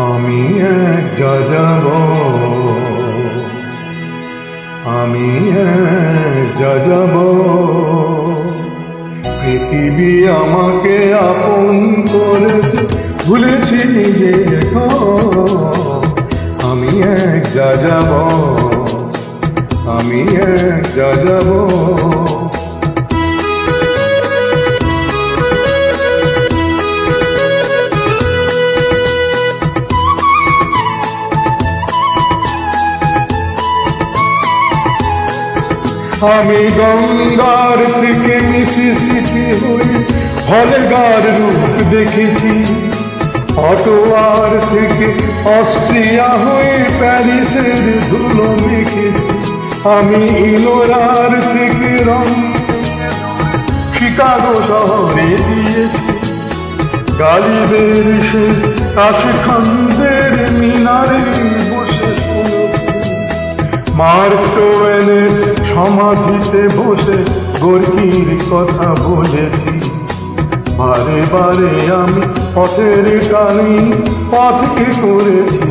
আমি এক যাযাব, আমি এক যাযাব। পৃথিবী আমাকে আপন করেছে, ভুলেছি নিজের ঘর। আমি এক যাযাব, আমি এক যাযাব। আমি গঙ্গার থেকে মিসিসিপি হয়ে ভলগার রূপ দেখেছি, অটোয়ার থেকে অস্ট্রিয়া হয়ে প্যারিসের ধুলো মেখেছি। আমি ইলোরার থেকে রং শিকাগো শহরে দিয়েছি, গালিবের সে তাশখান্দের মিনারে বসে শুনেছি। মার্ক টোয়েনের সমাধিতে বসে গোর্কির কথা বলেছি। বারে বারে আমি পথের টানে পথকে করেছি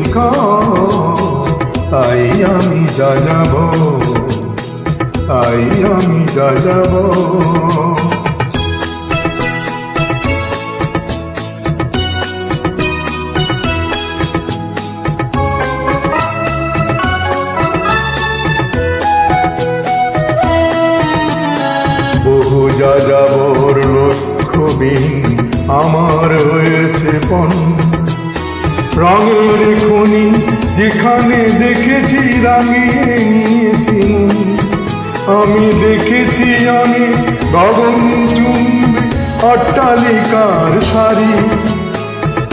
তাই আমি যাযাব, তাই আমি যাযাব। বহু যাযাবর লক্ষ্যবিহীন আমার হয়েছে পণ। রঙের খনি যেখানে দেখেছি রাঙিয়ে নিয়েছি। আমি দেখেছি অনেক গগনচুম্বী অট্টালিকার সারি,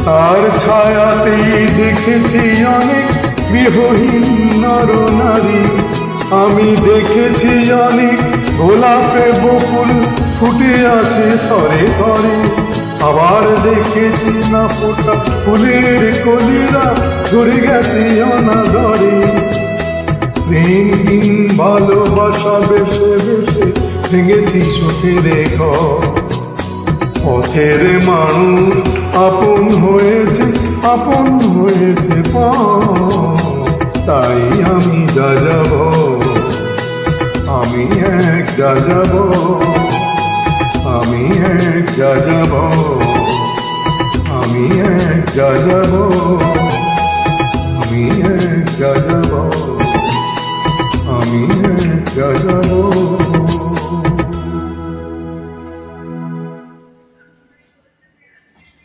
তার ছায়াতেই দেখেছি অনেক গৃহহীন নর নারী। আমি দেখেছি অনেক গোলাপে বকুল ফুটে আছে থরে থরে, আবার দেখেছি না ফোটা ফুলের কলিরা ঝরে গেছে অনাদরে। প্রেমহীন ভালোবাসা বেশে বেশে ভেঙেছি সুখের ঘর। পথের মানুষ আপন হয়েছে, আপন হয়েছে তাই আমি যাযাব, আমি এক যাযাব, আমি এক যাযাব, আমি এক যাযাব।